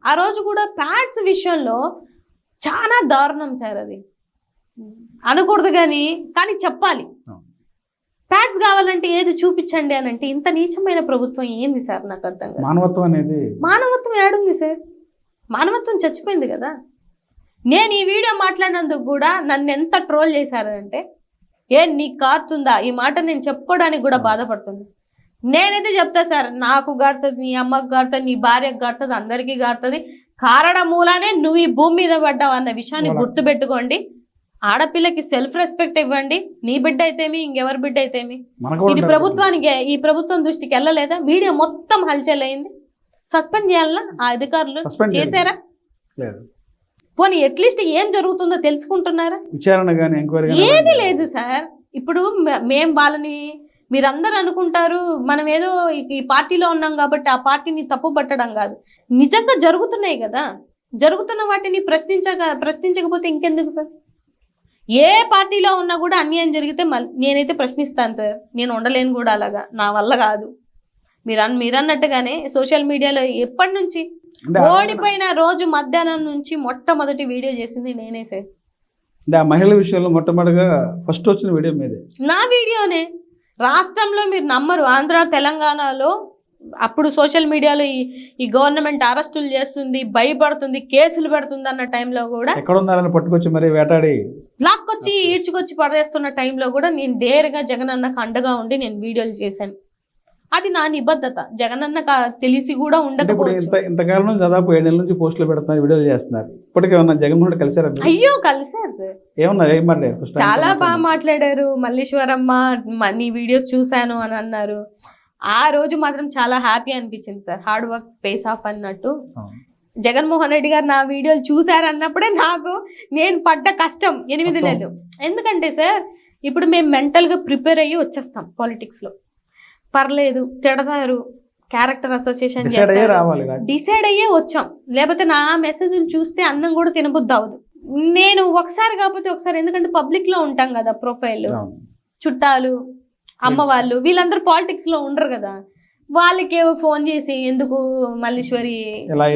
ఆ రోజు కూడా ప్యాడ్స్ విషయంలో చాలా దారుణం సార్. అది అనకూడదు కానీ చెప్పాలి. ప్యాడ్స్ కావాలంటే ఏది చూపించండి అని అంటే ఇంత నీచమైన ప్రభుత్వం ఏంది సార్? నాకు అర్థం కాదు. మానవత్వం ఏడుంది సార్? మానవత్వం చచ్చిపోయింది కదా. నేను ఈ వీడియో మాట్లాడినందుకు కూడా నన్ను ఎంత ట్రోల్ చేశారంటే, నీకు కారుతుందా? ఈ మాట నేను చెప్పుకోవడానికి కూడా బాధపడుతుంది. నేనైతే చెప్తా సార్, నాకు గారుతుంది, నీ అమ్మకు గారుతుంది, నీ భార్యకు గారుతుంది, అందరికీ గారుతుంది. కారణం మూలానే నువ్వు ఈ భూమి మీద పడ్డావు అన్న విషయాన్ని గుర్తుపెట్టుకోండి. ఆడపిల్లకి సెల్ఫ్ రెస్పెక్ట్ ఇవ్వండి. నీ బిడ్డ అయితేమి, ఇంకెవరి బిడ్డ అయితేమి. ఇది ప్రభుత్వానికి, ఈ ప్రభుత్వం దృష్టికి వెళ్ళలేదా? వీడియో మొత్తం హల్చల్ అయింది. సస్పెండ్ చేయాలనా ఆ అధికారులు? చేశారా? పోనీ అట్లీస్ట్ ఏం జరుగుతుందో తెలుసుకుంటున్నారా? ఏది లేదు సార్. ఇప్పుడు మేం వాళ్ళని, మీరందరూ అనుకుంటారు మనం ఏదో ఈ పార్టీలో ఉన్నాం కాబట్టి ఆ పార్టీని తప్పు పట్టడం కాదు. నిజంగా జరుగుతున్నాయి కదా. జరుగుతున్న వాటిని ప్రశ్నించకపోతే ఇంకెందుకు సార్? ఏ పార్టీలో ఉన్నా కూడా అన్యాయం జరిగితే నేనైతే ప్రశ్నిస్తాను సార్. నేను ఉండలేను కూడా అలాగా, నా వల్ల కాదు. మీరన్నట్టుగానే సోషల్ మీడియాలో ఎప్పటి నుంచి ఓడిపోయిన రోజు మధ్యాహ్నం నుంచి మొట్టమొదటి వీడియో చేసింది నేనే సార్. మహిళల విషయంలో మొట్టమొదటిగా ఫస్ట్ వచ్చిన వీడియో మీదే, నా వీడియోనే. రాష్ట్రంలో మీరు నమ్మరు, ఆంధ్ర తెలంగాణలో అప్పుడు సోషల్ మీడియాలో ఈ గవర్నమెంట్ అరెస్టులు చేస్తుంది, భయపడుతుంది, కేసులు పెడుతుంది అన్న టైంలో కూడా ఎక్కడ ఉన్నారని పట్టుకొచ్చి మరి వేటాడి లాక్కొచ్చి ఈడ్చుకొచ్చి పడేస్తున్న టైంలో కూడా నేను డేరుగా జగనన్నకు అండగా ఉండి నేను వీడియోలు చేశాను. అది నా నిబద్ధత. జగనన్న తెలిసి కూడా ఉండకపోవచ్చు. ఇంతకాలం నుంచి దాదాపు 7 నెలల నుంచి పోస్టులు పెడుతున్నారు, వీడియోలు చేస్తున్నారు. ఇప్పటికేమన్నా జగన్మోహన్ రెడ్డి కలిసారా? అయ్యో కలిసారు సార్. ఏమన్నారు? ఏం మాట్లాడారు? చాలా బాగా మాట్లాడారు. మల్లీశ్వరమ్మ నీ వీడియోస్ చూశాను అని అన్నారు. ఆ రోజు మాత్రం చాలా హ్యాపీ అనిపించింది sir. Hard work pays of అన్నట్టు. జగన్మోహన్ రెడ్డి గారు నా వీడియోలు చూసారన్నప్పుడే నాకు నేను పడ్డ కష్టం 8 నెలలు. ఎందుకంటే సార్ ఇప్పుడు మేము మెంటల్గా ప్రిపేర్ అయ్యి వచ్చేస్తాం పాలిటిక్స్లో. పర్లేదు, తిడతారు, క్యారెక్టర్ అసోసియేషన్ డిసైడ్ అయ్యే వచ్చాం. లేకపోతే నా మెసేజ్లు చూస్తే అన్నం కూడా తినబుద్ధి అవ్వదు. నేను ఒకసారి కాకపోతే ఒకసారి, ఎందుకంటే పబ్లిక్ లో ఉంటాం కదా, ప్రొఫైల్, చుట్టాలు, అమ్మ వాళ్ళు, వీళ్ళందరూ పాలిటిక్స్ లో ఉండరు కదా. వాళ్ళకి ఫోన్ చేసి ఎందుకు మల్లీశ్వరి,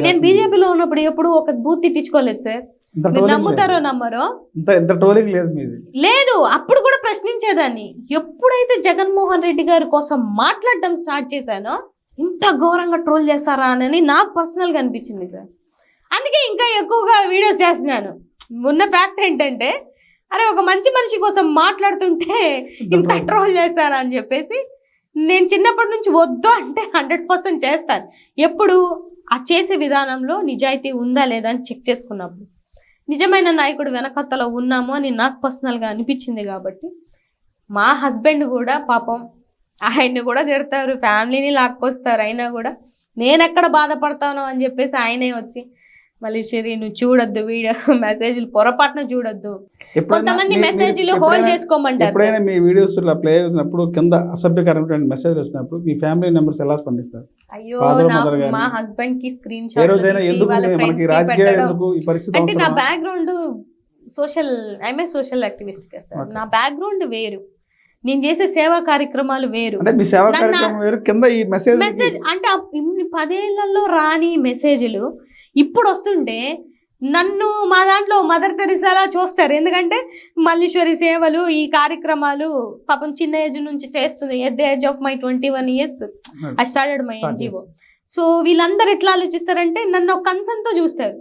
నేను బీజేపీలో ఉన్నప్పుడు ఎప్పుడు ఒక బూత్ తిట్టించుకోలేదు సార్. నమ్ముతారో నమ్మరో లేదు, అప్పుడు కూడా ప్రశ్నించేదాన్ని. ఎప్పుడైతే జగన్మోహన్ రెడ్డి గారి కోసం మాట్లాడడం స్టార్ట్ చేశానో ఇంత ఘోరంగా ట్రోల్ చేస్తారా అని నాకు పర్సనల్గా అనిపించింది సార్. అందుకే ఇంకా ఎక్కువగా వీడియోస్ చేస్తున్నాను. ఉన్న ఫ్యాక్ట్ ఏంటంటే, అరే ఒక మంచి మనిషి కోసం మాట్లాడుతుంటే ఇంత ట్రోల్ చేస్తారా అని చెప్పేసి నేను చిన్నప్పటి నుంచి వద్దు అంటే 100% చేస్తాను. ఎప్పుడు ఆ చేసే విధానంలో నిజాయితీ ఉందా లేదా అని చెక్ చేసుకున్నప్పుడు, నిజమైన నాయకుడు వెనకత్తలో ఉన్నాము అని నాకు పర్సనల్గా అనిపించింది. కాబట్టి మా హస్బెండ్ కూడా పాపం ఆయన్ని కూడా తిడతారు, ఫ్యామిలీని లాక్కొస్తారు. అయినా కూడా నేను ఎక్కడ బాధపడతానో అని చెప్పేసి ఆయనే వచ్చి, మల్లీశ్వరి నువ్వు చూడొద్దు వీడియో మెసేజ్లు, పొరపాటున చూడొద్దు. కొంతమంది మెసేజ్లు హోల్డ్ చేసుకోమంటారు. ఎప్పుడైనా మీ వీడియోస్ ప్లే అవుతున్నప్పుడు కింద అసభ్యకరమైన మెసేజ్ వచ్చినప్పుడు మీ ఫ్యామిలీ మెంబర్స్ ఎలా స్పందిస్తారు? అయ్యో మా హస్బెండ్ కి స్క్రీన్ షాట్ అంటే నా బ్యాక్గ్రౌండ్ సోషల్ యాక్టివిస్ట్ కదా సార్. నా బ్యాక్గ్రౌండ్ వేరు, నేను చేసే సేవా కార్యక్రమాలు వేరు. మెసేజ్ అంటే 10 ఏళ్లలో రాని మెసేజ్లు ఇప్పుడు వస్తుంటే నన్ను మా దాంట్లో మదర్ తెరిసాలా చూస్తారు. ఎందుకంటే మల్లీశ్వరి సేవలు, ఈ కార్యక్రమాలు పాపం చిన్న ఏజ్ నుంచి చేస్తుంది. At the age of my 21 years I started my NGO. So వీళ్ళందరూ ఎట్లా ఆలోచిస్తారంటే నన్ను ఒక కన్సర్న్తో చూస్తారు.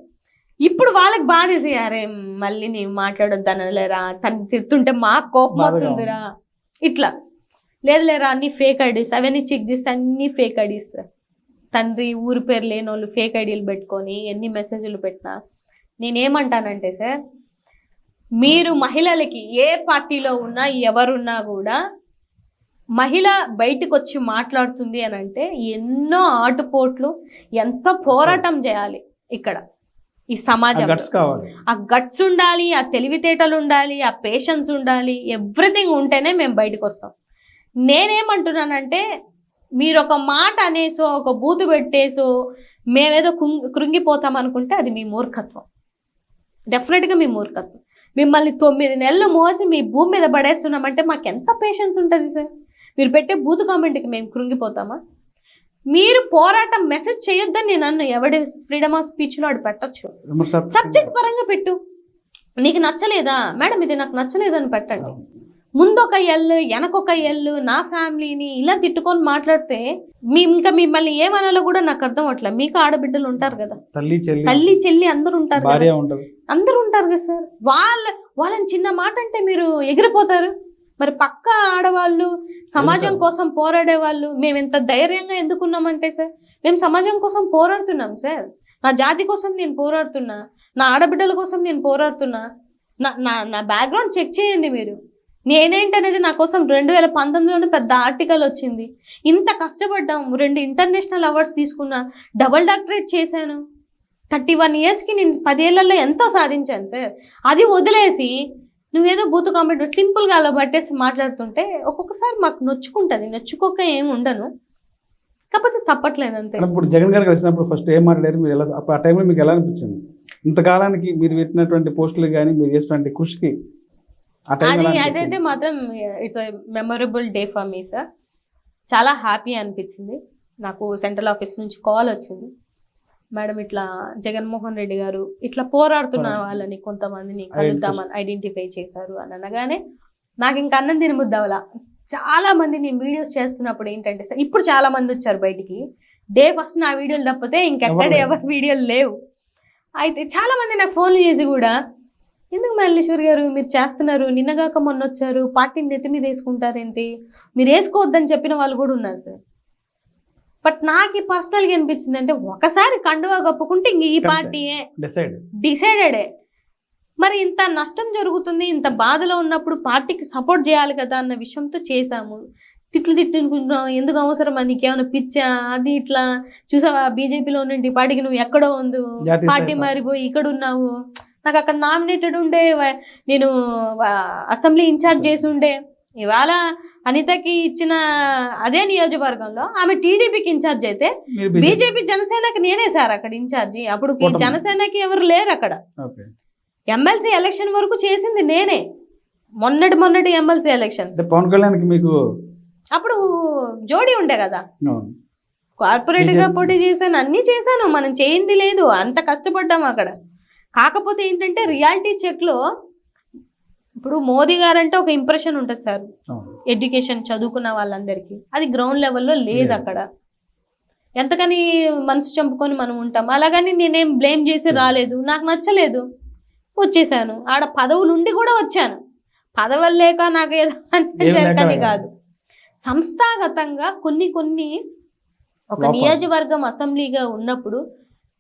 ఇప్పుడు వాళ్ళకి బాధేసి, అరే మళ్ళీ నీవు మాట్లాడొద్దనలేరా, తను తిడుతుంటే మాకు కోపం వస్తుందిరా, ఇట్లా లేదులేరా అన్ని ఫేక్ ఐడీస్, అవన్నీ చెక్ చేస్తే అన్ని ఫేక్ ఐడీస్. తండ్రి ఊరి పేరు లేని వాళ్ళు ఫేక్ ఐడీలు పెట్టుకొని ఎన్ని మెసేజ్లు పెట్టినా నేనేమంటానంటే సార్, మీరు మహిళలకి ఏ పార్టీలో ఉన్నా ఎవరున్నా కూడా మహిళ బయటకు వచ్చి మాట్లాడుతుంది అని అంటే ఎన్నో ఆటుపోట్లు, ఎంత పోరాటం చేయాలి ఇక్కడ ఈ సమాజం. ఆ గట్స్ ఉండాలి, ఆ తెలివితేటలు ఉండాలి, ఆ పేషెన్స్ ఉండాలి, ఎవ్రీథింగ్ ఉంటేనే మేము బయటకు వస్తాం. నేనేమంటున్నానంటే, మీరు ఒక మాట అనేసో, ఒక బూతు పెట్టేసో మేమేదో కృంగిపోతాం అనుకుంటే అది మీ మూర్ఖత్వం. డెఫినెట్గా మీ మూర్ఖత్వం. మిమ్మల్ని 9 నెలలు మోసి మీ భూమి మీద పడేస్తున్నామంటే మాకు ఎంత పేషెన్స్ ఉంటుంది సార్? మీరు పెట్టే బూతు కామెంట్కి మేము కృంగిపోతామా? మీరు పోరాటం మెసేజ్ చేయొద్దని నేను అన్ను. ఎవడి ఫ్రీడమ్ ఆఫ్ స్పీచ్ లో ఆడు పెట్టచ్చు, సబ్జెక్ట్ పరంగా పెట్టు. నీకు నచ్చలేదా మేడం, ఇది నాకు నచ్చలేదని పెట్టండి. ముందొక ఎల్లు వెనకొక ఎల్లు నా ఫ్యామిలీని ఇలా తిట్టుకొని మాట్లాడితే ఇంకా మిమ్మల్ని ఏమనాలో కూడా నాకు అర్థం అవట్లేదు. మీకు ఆడబిడ్డలు ఉంటారు కదా, తల్లి చెల్లి అందరు ఉంటారు కదా, అందరు ఉంటారు కదా సార్. వాళ్ళని చిన్న మాట అంటే మీరు ఎగిరిపోతారు. మరి పక్క ఆడవాళ్ళు సమాజం కోసం పోరాడే వాళ్ళు మేము ఎంత ధైర్యంగా ఎందుకున్నామంటే సార్, మేము సమాజం కోసం పోరాడుతున్నాం సార్. నా జాతి కోసం నేను పోరాడుతున్నా, నా ఆడబిడ్డల కోసం నేను పోరాడుతున్నా. నా బ్యాక్గ్రౌండ్ చెక్ చేయండి మీరు. నేనేంటనేది నా కోసం 2019లోనే పెద్ద ఆర్టికల్ వచ్చింది. ఇంత కష్టపడ్డాం, 2 ఇంటర్నేషనల్ అవార్డ్స్ తీసుకున్నా, డబుల్ డాక్టరేట్ చేశాను. 31 yearsకి నేను 10 ఏళ్లలో ఎంతో సాధించాను సార్. అది వదిలేసి నువ్వేదో బూతు కామెంట్ సింపుల్గా అలా పట్టేసి మాట్లాడుతుంటే ఒక్కొక్కసారి మాకు నొచ్చుకుంటుంది. నొచ్చుకోక ఏమి ఉండను, కాకపోతే తప్పట్లేదు అంతే. ఇప్పుడు జగన్ గారు కలిసినప్పుడు ఫస్ట్ ఏం మాట్లాడారు మీరు? ఎలా ఆ టైంలో మీకు ఎలా అనిపించింది? ఇంతకాలానికి మీరు పెట్టినటువంటి పోస్టులు కానీ మీరు చేసినటువంటి కృషికి అదైతే మాత్రం it's memorable day for me sir. చాలా హ్యాపీ అనిపించింది. నాకు సెంట్రల్ ఆఫీస్ నుంచి కాల్ వచ్చింది, మేడం ఇట్లా జగన్మోహన్ రెడ్డి గారు ఇట్లా పోరాడుతున్న వాళ్ళని కొంతమందిని కలుద్దామని ఐడెంటిఫై చేశారు అని అనగానే నాకు ఇంకా అన్నం తినబుద్దవలా. చాలా మంది నేను వీడియోస్ చేస్తున్నప్పుడు ఏంటంటే సార్, ఇప్పుడు చాలా మంది వచ్చారు బయటికి. డే ఫస్ట్ నా వీడియోలు తప్పితే ఇంకెక్కడ ఎవరి వీడియోలు లేవు. అయితే చాలా మంది నాకు ఫోన్లు చేసి కూడా, ఎందుకు మల్లేశ్వర్ గారు మీరు చేస్తున్నారు, నిన్నగాక మొన్న వచ్చారు, పార్టీని నెత్తి మీద వేసుకుంటారేంటి, మీరు వేసుకోవద్దని చెప్పిన వాళ్ళు కూడా ఉన్నారు సార్. బట్ నాకు పర్సనల్గా అనిపించింది అంటే, ఒకసారి కండువా కప్పుకుంటే ఇంక ఈ పార్టీయే డిసైడెడే. మరి ఇంత నష్టం జరుగుతుంది, ఇంత బాధలో ఉన్నప్పుడు పార్టీకి సపోర్ట్ చేయాలి కదా అన్న విషయంతో చేశాము. తిట్టుకుంటున్నాం, ఎందుకు అవసరం, నీకేమైనా పిచ్చా అది ఇట్లా చూసావా, బీజేపీలో నుండి పార్టీకి నువ్వు ఎక్కడో ఉంది, పార్టీ మారిపోయి ఇక్కడ ఉన్నావు, నాకు అక్కడ నామినేటెడ్ ఉండే, నేను అసెంబ్లీ ఇన్ఛార్జ్ చేసి ఉండే. ఇవాళ అనితకి ఇచ్చిన అదే నియోజకవర్గంలో ఆమె టీడీపీకి ఇన్ఛార్జ్ అయితే బీజేపీ జనసేనకి నేనే సార్ అక్కడ ఇన్ఛార్జి. అప్పుడు జనసేనకి ఎవరు లేరు అక్కడ. ఎమ్మెల్సీ ఎలక్షన్ వరకు చేసింది నేనే, మొన్నటి ఎమ్మెల్సీ ఎలక్షన్. పవన్ కళ్యాణ్ మీకు అప్పుడు జోడీ ఉండే కదా, కార్పొరేట్ గా పోటీ చేశాను, అన్ని చేశాను, మనం చేయింది లేదు, అంత కష్టపడ్డాము అక్కడ. కాకపోతే ఏంటంటే రియాలిటీ చెక్ లో ఇప్పుడు మోదీ గారు అంటే ఒక ఇంప్రెషన్ ఉంటుంది సార్, ఎడ్యుకేషన్ చదువుకున్న వాళ్ళందరికీ. అది గ్రౌండ్ లెవెల్లో లేదు అక్కడ. ఎంతకని మనసు చంపుకొని మనం ఉంటాం. అలాగని నేనేం బ్లేమ్ చేసి రాలేదు, నాకు నచ్చలేదు వచ్చేసాను. ఆడ పదవులు ఉండి కూడా వచ్చాను, పదవులు లేక నాకు ఏదో అంటే జరగని కాదు. సంస్థాగతంగా కొన్ని ఒక నియోజకవర్గం అసెంబ్లీగా ఉన్నప్పుడు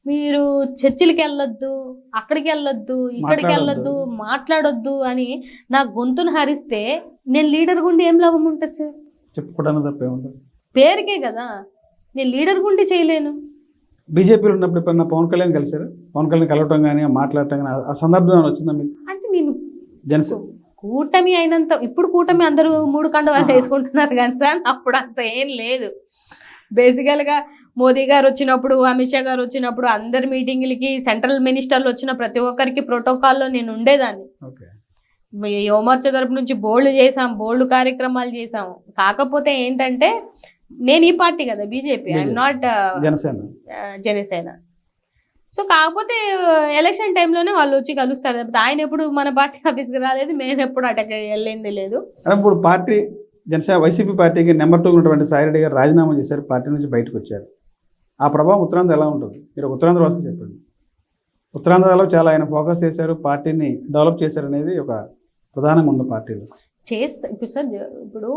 మీరు చర్చిలకి వెళ్ళొద్దు, అక్కడికి వెళ్ళొద్దు, ఇక్కడికి వెళ్ళొద్దు, మాట్లాడొద్దు అని నా గొంతును హరిస్తే నేను లీడర్ గుండి ఏం లాభం ఉంటుంది సార్? చెప్పుకోవడానికి తప్పే ఉంటుంది, పేరుకే కదా. నేను లీడర్ గుండి చేయలేను. బీజేపీలో ఉన్నప్పుడు ఎప్పుడన్నా పవన్ కళ్యాణ్ కలిసారు? పవన్ కళ్యాణ్ కలవటం కానీ మాట్లాడటం కానీ ఆ సందర్భం వచ్చిందా మీకు? అంటే నేను కూటమి అయినంత, ఇప్పుడు కూటమి అందరూ 3 కండువాలు వేసుకుంటున్నారు కానీ సార్ అప్పుడు అంత ఏం లేదు. బేసికల్గా మోదీ గారు వచ్చినప్పుడు, అమిత్ షా గారు వచ్చినప్పుడు, అందరి మీటింగ్లకి సెంట్రల్ మినిస్టర్లు వచ్చిన ప్రతి ఒక్కరికి ప్రోటోకాల్లో నేను ఉండేదాన్ని. యువమోర్చా తరపు నుంచి బోల్డ్ కార్యక్రమాలు చేసాము. కాకపోతే ఏంటంటే నేను ఈ పార్టీ కదా, BJP, I'm not Janasena. So కాకపోతే ఎలక్షన్ టైంలోనే వాళ్ళు వచ్చి కలుస్తారు తప్పితే ఆయన ఎప్పుడు మన పార్టీ ఆఫీస్కి రాలేదు, మేము ఎప్పుడు అటెండ్ వెళ్ళింది లేదు. ఇప్పుడు పార్టీ జనసేన వైసీపీ పార్టీకి నెంబర్ 2 ఉన్నటువంటి సాయిరెడ్డి గారు రాజీనామా చేశారు, పార్టీ నుంచి బయటకు వచ్చారు. ఆ ప్రభావం ఉత్తరాంధ్ర ఎలా ఉంటుంది? మీరు ఉత్తరాంధ్ర వాసులు చెప్పండి. ఉత్తరాంధ్రలో చాలా ఆయన ఫోకస్ చేశారు, పార్టీని డెవలప్ చేశారు అనేది ఒక ప్రధానంగా ఉంది పార్టీలో. ఇప్పుడు సార్, ఇప్పుడు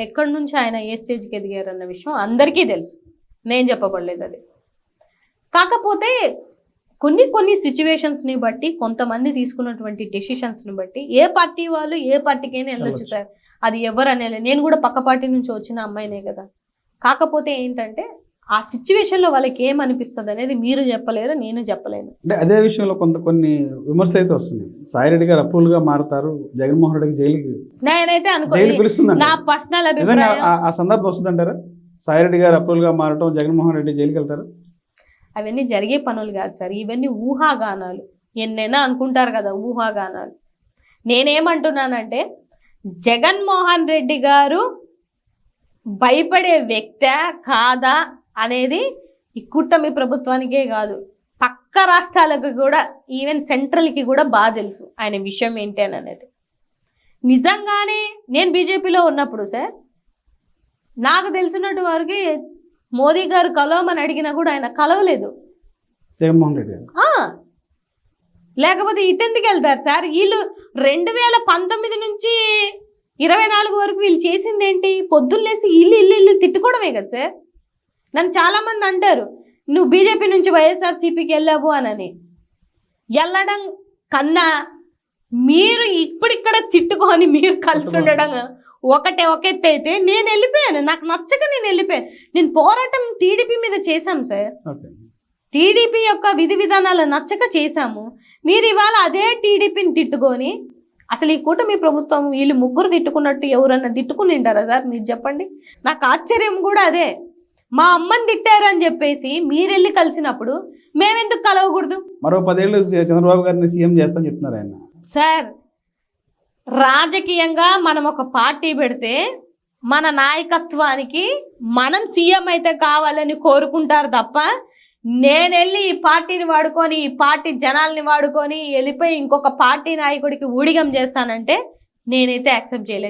ఎక్కడి నుంచి ఆయన ఏ స్టేజ్కి ఎదిగారు అన్న విషయం అందరికీ తెలుసు, నేను చెప్పబడలేదు అది. కాకపోతే కొన్ని సిచ్యువేషన్స్ని బట్టి, కొంతమంది తీసుకున్నటువంటి డెసిషన్స్ని బట్టి ఏ పార్టీ వాళ్ళు ఏ పార్టీకైనా వెళ్ళొచ్చు సార్. అది ఎవరు అనేది, నేను కూడా పక్క పార్టీ నుంచి వచ్చిన అమ్మాయినే కదా. కాకపోతే ఏంటంటే ఆ సిచ్యువేషన్లో వాళ్ళకి ఏమనిపిస్తుంది అనేది మీరు చెప్పలేరు, నేను చెప్పలేను. అంటే అదే విషయంలో కొన్ని విమర్శలు అయితే వస్తుంది. సాయిరెడ్డి గారు అప్రూవల్గా మారుతారు, జగన్మోహన్ రెడ్డికి జైలుకి నేనైతే అనుకోను, నా పర్సనల్ అభిప్రాయం. ఆ సందర్భం వస్తుందంటారా? సాయిరెడ్డి గారు అప్రూవల్గా మారటం, జగన్మోహన్ రెడ్డి జైలుకి వెళ్తారు? అవన్నీ జరిగే పనులు కాదు సార్, ఇవన్నీ ఊహాగానాలు. ఎన్నైనా అనుకుంటారు కదా ఊహాగానాలు. నేనేమంటున్నానంటే జగన్మోహన్ రెడ్డి గారు భయపడే వ్యక్తే కాదా అనేది ఈ కూటమి ప్రభుత్వానికే కాదు, పక్క రాష్ట్రాలకు కూడా, ఈవెన్ సెంట్రల్కి కూడా బాగా తెలుసు ఆయన విషయం ఏంటి అని అనేది. నిజంగానే నేను బీజేపీలో ఉన్నప్పుడు సార్, నాకు తెలిసినట్టు వరకు మోదీ గారు కలవమని అడిగినా కూడా ఆయన కలవలేదు. జగన్మోహన్ రెడ్డి గారు లేకపోతే ఇటెందుకు వెళ్తారు సార్? వీళ్ళు 2019 నుంచి 24 వరకు వీళ్ళు చేసింది ఏంటి? పొద్దున్నేసి ఇల్లు తిట్టుకోవడమే కదా సార్. నన్ను చాలా మంది అంటారు, నువ్వు బీజేపీ నుంచి వైఎస్ఆర్సీపీకి వెళ్ళావు అని. వెళ్ళడం కన్నా మీరు ఇప్పుడిక్కడ తిట్టుకొని మీరు కలిసి ఉండడం ఒక ఎత్తు అయితే, నేను వెళ్ళిపోయాను, నాకు నచ్చక నేను వెళ్ళిపోయాను. నేను పోరాటం టీడీపీ మీద చేశాం సార్, టీడీపీ యొక్క విధి విధానాలు నచ్చక చేశాము. మీరు ఇవాళ అదే టీడీపీని తిట్టుకొని, అసలు ఈ కూటమి ప్రభుత్వం వీళ్ళు ముగ్గురు తిట్టుకున్నట్టు ఎవరన్నా తిట్టుకుని ఉంటారా సార్? మీరు చెప్పండి. నాకు ఆశ్చర్యం కూడా అదే. మా అమ్మని తిట్టారు అని చెప్పేసి మీరెళ్ళి కలిసినప్పుడు మేమెందుకు కలవకూడదు? మరో 10 ఏళ్ళు చంద్రబాబు గారిని సీఎం చేస్తాను చెప్తున్నారు ఆయన. సార్, రాజకీయంగా మనం ఒక పార్టీ పెడితే మన నాయకత్వానికి మనం సీఎం అయితే కావాలని కోరుకుంటారు తప్ప, నేను వెళ్ళి ఈ పార్టీని వాడుకొని, ఈ పార్టీ జనాల్ని వాడుకొని వెళ్ళిపోయి ఇంకొక పార్టీ నాయకుడికి ఊడిగం చేస్తానంటే నేనైతే యాక్సెప్ట్ చేయలేదు.